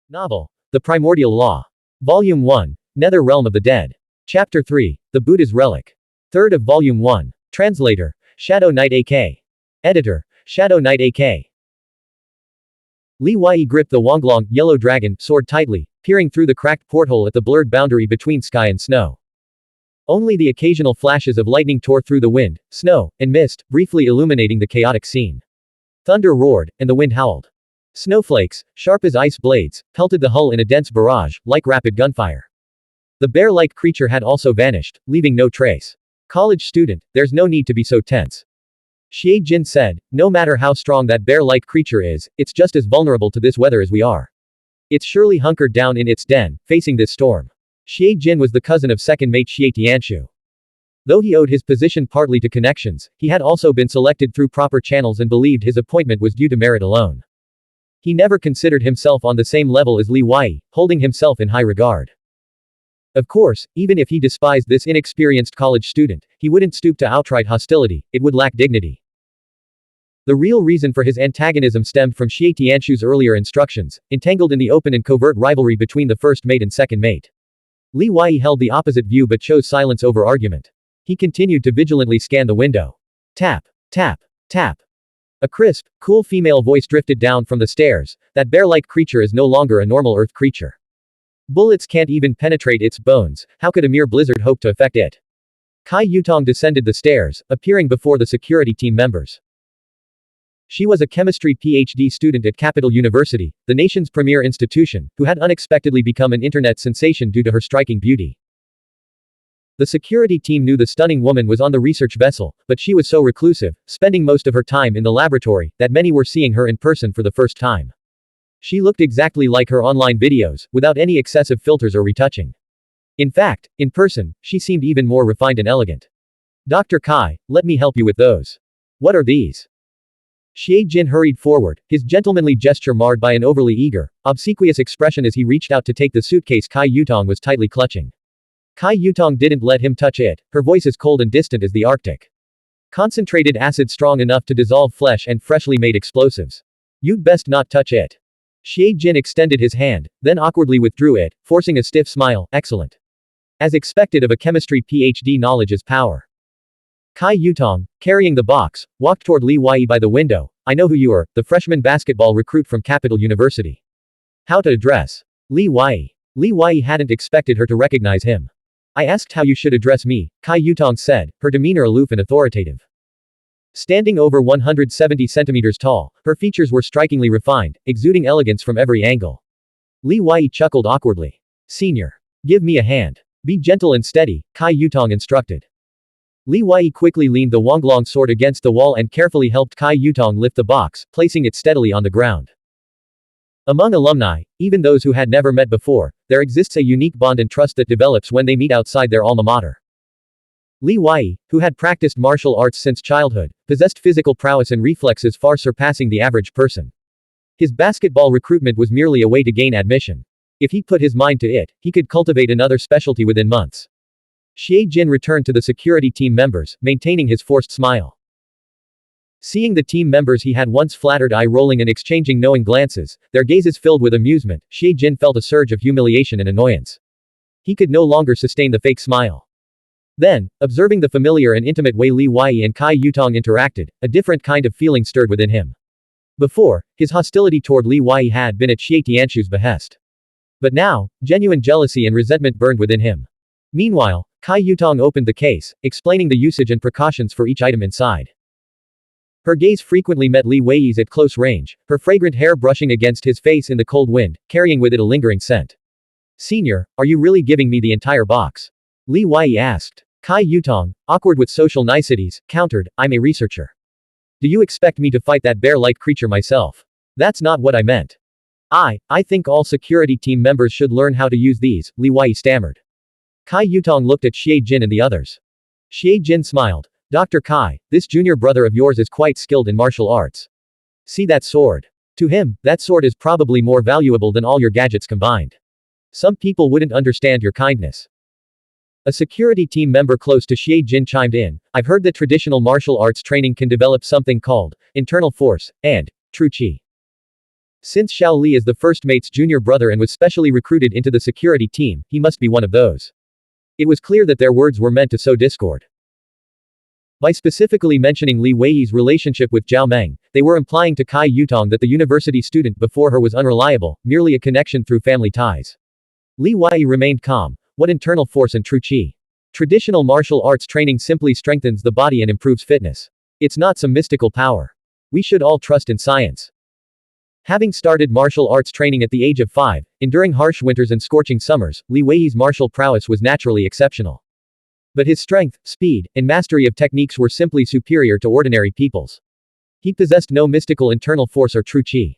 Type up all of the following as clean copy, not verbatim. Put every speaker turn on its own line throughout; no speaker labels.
Novel. The Primordial Law. Volume 1. Nether Realm of the Dead. Chapter 3. The Buddha's Relic. 3rd of Volume 1. Translator. Shadow Knight AK. Editor. Shadow Knight AK. Li Wei gripped the Wonglong, yellow dragon, sword tightly, peering through the cracked porthole at the blurred boundary between sky and snow. Only the occasional flashes of lightning tore through the wind, snow, and mist, briefly illuminating the chaotic scene. Thunder roared, and the wind howled. Snowflakes, sharp as ice blades, pelted the hull in a dense barrage, like rapid gunfire. The bear-like creature had also vanished, leaving no trace. College student, there's no need to be so tense. Xie Jin said, no matter how strong that bear-like creature is, it's just as vulnerable to this weather as we are. It's surely hunkered down in its den, facing this storm. Xie Jin was the cousin of second mate Xie Tianshu. Though he owed his position partly to connections, he had also been selected through proper channels and believed his appointment was due to merit alone. He never considered himself on the same level as Li Wei, holding himself in high regard. Of course, even if he despised this inexperienced college student, he wouldn't stoop to outright hostility, it would lack dignity. The real reason for his antagonism stemmed from Xie Tianshu's earlier instructions, entangled in the open and covert rivalry between the first mate and second mate. Li Wei held the opposite view but chose silence over argument. He continued to vigilantly scan the window. Tap, tap, tap. A crisp, cool female voice drifted down from the stairs. That bear-like creature is no longer a normal Earth creature. Bullets can't even penetrate its bones, how could a mere blizzard hope to affect it? Kai Yutong descended the stairs, appearing before the security team members. She was a chemistry PhD student at Capital University, the nation's premier institution, who had unexpectedly become an internet sensation due to her striking beauty. The security team knew the stunning woman was on the research vessel, but she was so reclusive, spending most of her time in the laboratory, that many were seeing her in person for the first time. She looked exactly like her online videos, without any excessive filters or retouching. In fact, in person, she seemed even more refined and elegant. Dr. Kai, let me help you with those. What are these? Xie Jin hurried forward, his gentlemanly gesture marred by an overly eager, obsequious expression as he reached out to take the suitcase Kai Yutong was tightly clutching. Kai Yutong didn't let him touch it, her voice as cold and distant as the Arctic. Concentrated acid strong enough to dissolve flesh and freshly made explosives. You'd best not touch it. Xie Jin extended his hand, then awkwardly withdrew it, forcing a stiff smile. Excellent. As expected of a chemistry PhD, knowledge is power. Kai Yutong, carrying the box, walked toward Li Wei by the window. I know who you are, the freshman basketball recruit from Capital University. How to address Li Wei. Li Wei hadn't expected her to recognize him. I asked how you should address me, Kai Yutong said, her demeanor aloof and authoritative. Standing over 170 centimeters tall, her features were strikingly refined, exuding elegance from every angle. Li Wei chuckled awkwardly. Senior. Give me a hand. Be gentle and steady, Kai Yutong instructed. Li Wei quickly leaned the Wonglong sword against the wall and carefully helped Kai Yutong lift the box, placing it steadily on the ground. Among alumni, even those who had never met before, there exists a unique bond and trust that develops when they meet outside their alma mater. Li Wei, who had practiced martial arts since childhood, possessed physical prowess and reflexes far surpassing the average person. His basketball recruitment was merely a way to gain admission. If he put his mind to it, he could cultivate another specialty within months. Xie Jin returned to the security team members, maintaining his forced smile. Seeing the team members he had once flattered eye-rolling and exchanging knowing glances, their gazes filled with amusement, Xie Jin felt a surge of humiliation and annoyance. He could no longer sustain the fake smile. Then, observing the familiar and intimate way Li Wei and Kai Yutong interacted, a different kind of feeling stirred within him. Before, his hostility toward Li Wei had been at Xie Tianshu's behest. But now, genuine jealousy and resentment burned within him. Meanwhile, Kai Yutong opened the case, explaining the usage and precautions for each item inside. Her gaze frequently met Li Wei's at close range, her fragrant hair brushing against his face in the cold wind, carrying with it a lingering scent. Senior, are you really giving me the entire box? Li Wei asked. Kai Yutong, awkward with social niceties, countered, I'm a researcher. Do you expect me to fight that bear-like creature myself? That's not what I meant. I think all security team members should learn how to use these, Li Wei stammered. Kai Yutong looked at Xie Jin and the others. Xie Jin smiled. Dr. Kai, this junior brother of yours is quite skilled in martial arts. See that sword? To him, that sword is probably more valuable than all your gadgets combined. Some people wouldn't understand your kindness. A security team member close to Xie Jin chimed in, I've heard that traditional martial arts training can develop something called internal force and true qi. Since Xiao Li is the first mate's junior brother and was specially recruited into the security team, he must be one of those. It was clear that their words were meant to sow discord. By specifically mentioning Li Weiyi's relationship with Zhao Meng, they were implying to Cai Yutong that the university student before her was unreliable, merely a connection through family ties. Li Weiyi remained calm. What internal force and true qi? Traditional martial arts training simply strengthens the body and improves fitness. It's not some mystical power. We should all trust in science. Having started martial arts training at the age of 5, enduring harsh winters and scorching summers, Li Weiyi's martial prowess was naturally exceptional. But his strength, speed, and mastery of techniques were simply superior to ordinary people's. He possessed no mystical internal force or true qi.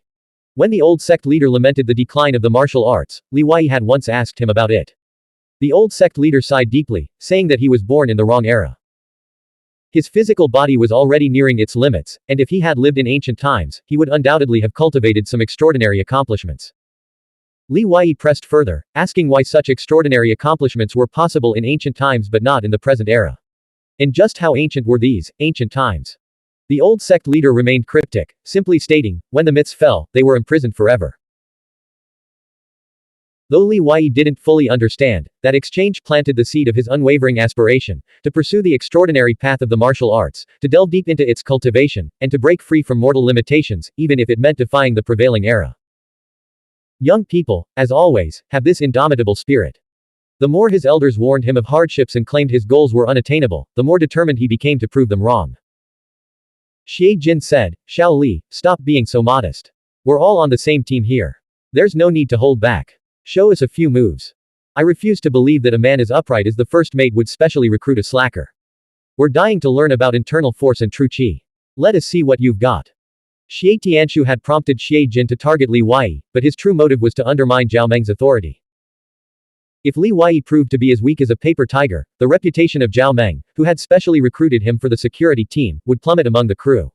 When the old sect leader lamented the decline of the martial arts, Li Weiyi had once asked him about it. The old sect leader sighed deeply, saying that he was born in the wrong era. His physical body was already nearing its limits, and if he had lived in ancient times, he would undoubtedly have cultivated some extraordinary accomplishments. Li Weiyi pressed further, asking why such extraordinary accomplishments were possible in ancient times but not in the present era. And just how ancient were these ancient times? The old sect leader remained cryptic, simply stating, when the myths fell, they were imprisoned forever. Though Li Weiyi didn't fully understand, that exchange planted the seed of his unwavering aspiration, to pursue the extraordinary path of the martial arts, to delve deep into its cultivation, and to break free from mortal limitations, even if it meant defying the prevailing era. Young people, as always, have this indomitable spirit. The more his elders warned him of hardships and claimed his goals were unattainable, the more determined he became to prove them wrong. Xie Jin said, Xiao Li, stop being so modest. We're all on the same team here. There's no need to hold back. Show us a few moves. I refuse to believe that a man as upright as the first mate would specially recruit a slacker. We're dying to learn about internal force and true qi. Let us see what you've got. Xie Tianshu had prompted Xie Jin to target Li Weiyi, but his true motive was to undermine Zhao Meng's authority. If Li Weiyi proved to be as weak as a paper tiger, the reputation of Zhao Meng, who had specially recruited him for the security team, would plummet among the crew.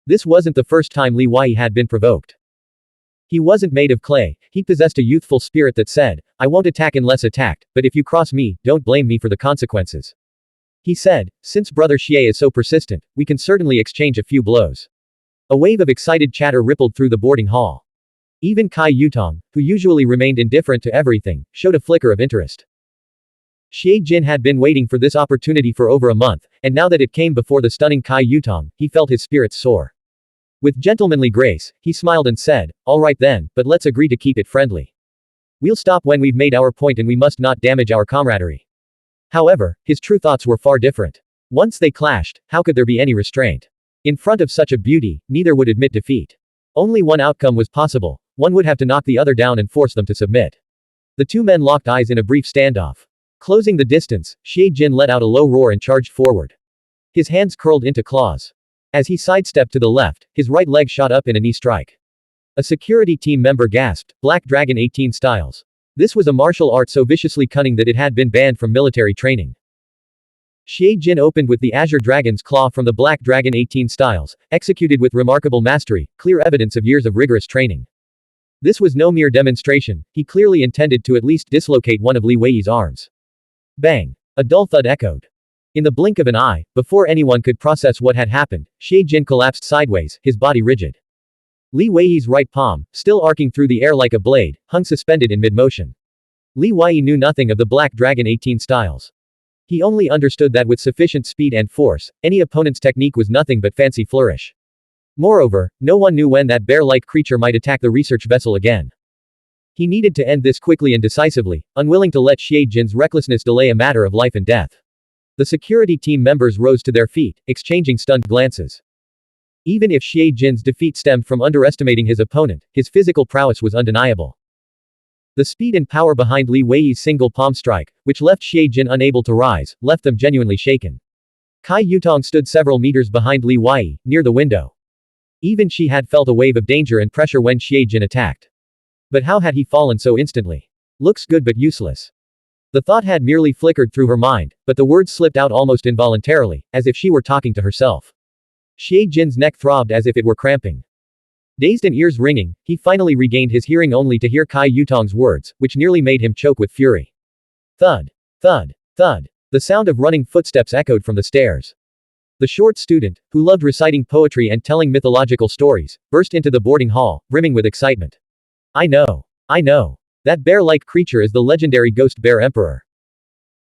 This wasn't the first time Li Weiyi had been provoked. He wasn't made of clay, he possessed a youthful spirit that said, I won't attack unless attacked, but if you cross me, don't blame me for the consequences. He said, since Brother Xie is so persistent, we can certainly exchange a few blows. A wave of excited chatter rippled through the boarding hall. Even Cai Yutong, who usually remained indifferent to everything, showed a flicker of interest. Xie Jin had been waiting for this opportunity for over a month, and now that it came before the stunning Cai Yutong, he felt his spirits soar. With gentlemanly grace, he smiled and said, all right then, but let's agree to keep it friendly. We'll stop when we've made our point and we must not damage our camaraderie. However, his true thoughts were far different. Once they clashed, how could there be any restraint? In front of such a beauty, neither would admit defeat. Only one outcome was possible. One would have to knock the other down and force them to submit. The two men locked eyes in a brief standoff. Closing the distance, Xie Jin let out a low roar and charged forward. His hands curled into claws. As he sidestepped to the left, his right leg shot up in a knee strike. A security team member gasped, Black Dragon 18 styles. This was a martial art so viciously cunning that it had been banned from military training. Xie Jin opened with the Azure Dragon's Claw from the Black Dragon 18 styles, executed with remarkable mastery, clear evidence of years of rigorous training. This was no mere demonstration, he clearly intended to at least dislocate one of Li Weiyi's arms. Bang! A dull thud echoed. In the blink of an eye, before anyone could process what had happened, Xie Jin collapsed sideways, his body rigid. Li Weiyi's right palm, still arcing through the air like a blade, hung suspended in mid-motion. Li Weiyi knew nothing of the Black Dragon 18 styles. He only understood that with sufficient speed and force, any opponent's technique was nothing but fancy flourish. Moreover, no one knew when that bear-like creature might attack the research vessel again. He needed to end this quickly and decisively, unwilling to let Xie Jin's recklessness delay a matter of life and death. The security team members rose to their feet, exchanging stunned glances. Even if Xie Jin's defeat stemmed from underestimating his opponent, his physical prowess was undeniable. The speed and power behind Li Weiyi's single palm strike, which left Xie Jin unable to rise, left them genuinely shaken. Cai Yutong stood several meters behind Li Weiyi, near the window. Even she had felt a wave of danger and pressure when Xie Jin attacked. But how had he fallen so instantly? Looks good but useless. The thought had merely flickered through her mind, but the words slipped out almost involuntarily, as if she were talking to herself. Xie Jin's neck throbbed as if it were cramping. Dazed and ears ringing, he finally regained his hearing only to hear Cai Yutong's words, which nearly made him choke with fury. Thud. Thud. Thud. The sound of running footsteps echoed from the stairs. The short student, who loved reciting poetry and telling mythological stories, burst into the boarding hall, brimming with excitement. I know. I know. That bear-like creature is the legendary ghost bear emperor.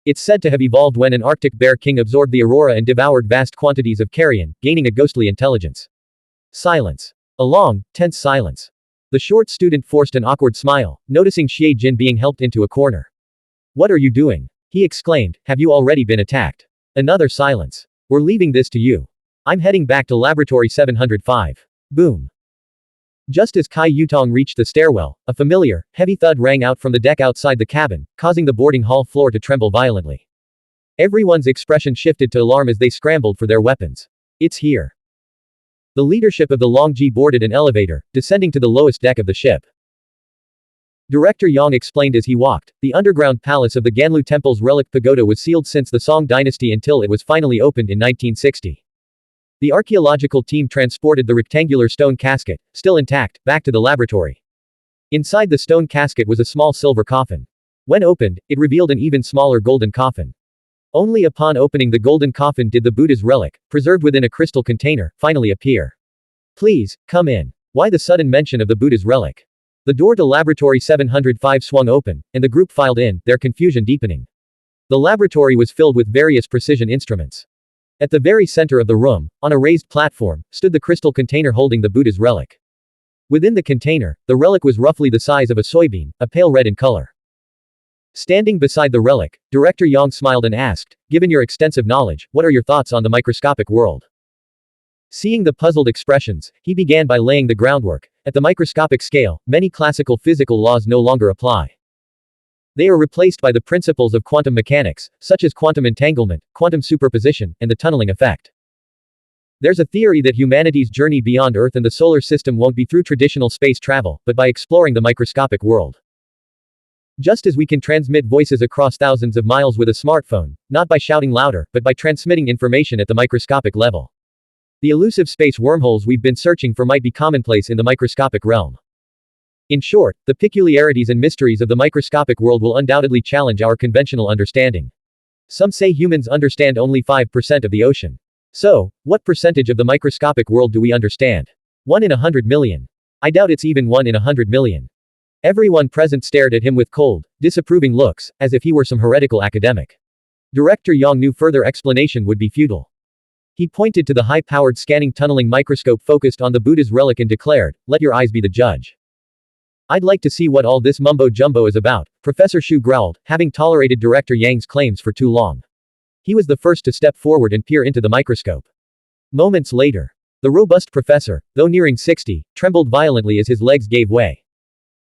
It's said to have evolved when an Arctic bear king absorbed the aurora and devoured vast quantities of carrion, gaining a ghostly intelligence. Silence. A long, tense silence. The short student forced an awkward smile, noticing Xie Jin being helped into a corner. What are you doing? He exclaimed, have you already been attacked? Another silence. We're leaving this to you. I'm heading back to Laboratory 705. Boom. Just as Kai Yutong reached the stairwell, a familiar, heavy thud rang out from the deck outside the cabin, causing the boarding hall floor to tremble violently. Everyone's expression shifted to alarm as they scrambled for their weapons. It's here. The leadership of the Longji boarded an elevator, descending to the lowest deck of the ship. Director Yang explained as he walked, the underground palace of the Ganlu Temple's relic pagoda was sealed since the Song dynasty until it was finally opened in 1960. The archaeological team transported the rectangular stone casket, still intact, back to the laboratory. Inside the stone casket was a small silver coffin. When opened, it revealed an even smaller golden coffin. Only upon opening the golden coffin did the Buddha's relic, preserved within a crystal container, finally appear. Please, come in. Why the sudden mention of the Buddha's relic? The door to Laboratory 705 swung open, and the group filed in, their confusion deepening. The laboratory was filled with various precision instruments. At the very center of the room, on a raised platform, stood the crystal container holding the Buddha's relic. Within the container, the relic was roughly the size of a soybean, a pale red in color. Standing beside the relic, Director Yang smiled and asked, given your extensive knowledge, what are your thoughts on the microscopic world? Seeing the puzzled expressions, he began by laying the groundwork. At the microscopic scale, many classical physical laws no longer apply. They are replaced by the principles of quantum mechanics, such as quantum entanglement, quantum superposition, and the tunneling effect. There's a theory that humanity's journey beyond Earth and the solar system won't be through traditional space travel, but by exploring the microscopic world. Just as we can transmit voices across thousands of miles with a smartphone, not by shouting louder, but by transmitting information at the microscopic level. The elusive space wormholes we've been searching for might be commonplace in the microscopic realm. In short, the peculiarities and mysteries of the microscopic world will undoubtedly challenge our conventional understanding. Some say humans understand only 5% of the ocean. So, what percentage of the microscopic world do we understand? 1 in 100 million. I doubt it's even 1 in 100 million. Everyone present stared at him with cold, disapproving looks, as if he were some heretical academic. Director Yang knew further explanation would be futile. He pointed to the high-powered scanning tunneling microscope focused on the Buddha's relic and declared, let your eyes be the judge. I'd like to see what all this mumbo-jumbo is about, Professor Xu growled, having tolerated Director Yang's claims for too long. He was the first to step forward and peer into the microscope. Moments later, the robust professor, though nearing 60, trembled violently as his legs gave way.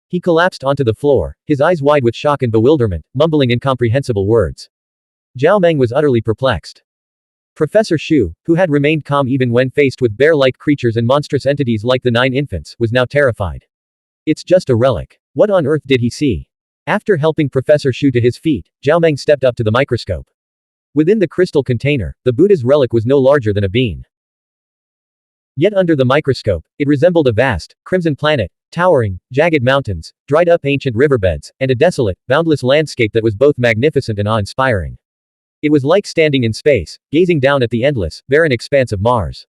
He collapsed onto the floor, his eyes wide with shock and bewilderment, mumbling incomprehensible words. Zhao Meng was utterly perplexed. Professor Xu, who had remained calm even when faced with bear-like creatures and monstrous entities like the 9 infants, was now terrified. It's just a relic. What on earth did he see? After helping Professor Xu to his feet, Zhao Meng stepped up to the microscope. Within the crystal container, the Buddha's relic was no larger than a bean. Yet under the microscope, it resembled a vast, crimson planet, towering, jagged mountains, dried-up ancient riverbeds, and a desolate, boundless landscape that was both magnificent and awe-inspiring. It was like standing in space, gazing down at the endless, barren expanse of Mars.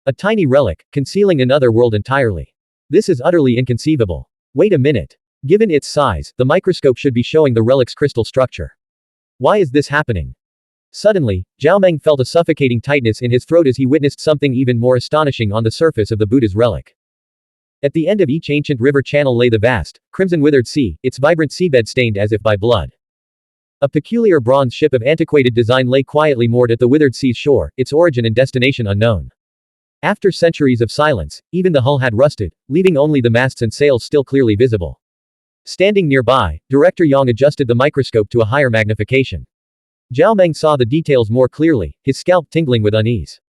A tiny relic, concealing another world entirely. This is utterly inconceivable. Wait a minute. Given its size, the microscope should be showing the relic's crystal structure. Why is this happening? Suddenly, Zhao Meng felt a suffocating tightness in his throat as he witnessed something even more astonishing on the surface of the Buddha's relic. At the end of each ancient river channel lay the vast, crimson withered sea, its vibrant seabed stained as if by blood. A peculiar bronze ship of antiquated design lay quietly moored at the withered sea's shore, its origin and destination unknown. After centuries of silence, even the hull had rusted, leaving only the masts and sails still clearly visible. Standing nearby, Director Yang adjusted the microscope to a higher magnification. Zhao Meng saw the details more clearly, his scalp tingling with unease.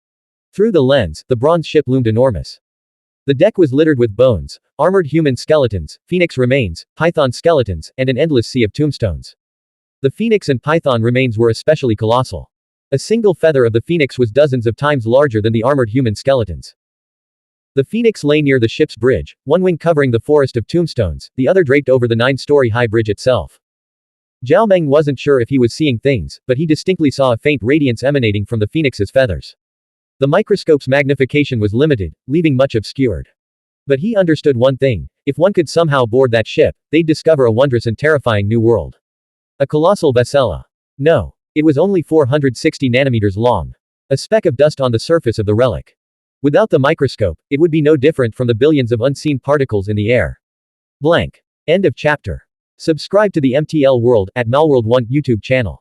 Through the lens, the bronze ship loomed enormous. The deck was littered with bones, armored human skeletons, phoenix remains, python skeletons, and an endless sea of tombstones. The phoenix and python remains were especially colossal. A single feather of the phoenix was dozens of times larger than the armored human skeletons. The phoenix lay near the ship's bridge, one wing covering the forest of tombstones, the other draped over the 9-story high bridge itself. Zhao Meng wasn't sure if he was seeing things, but he distinctly saw a faint radiance emanating from the phoenix's feathers. The microscope's magnification was limited, leaving much obscured. But he understood one thing: if one could somehow board that ship, they'd discover a wondrous and terrifying new world. A colossal vessela. No. It was only 460 nanometers long. A speck of dust on the surface of the relic. Without the microscope, it would be no different from the billions of unseen particles in the air. Blank. End of chapter. Subscribe to the MTL World at Malworld 1 YouTube channel.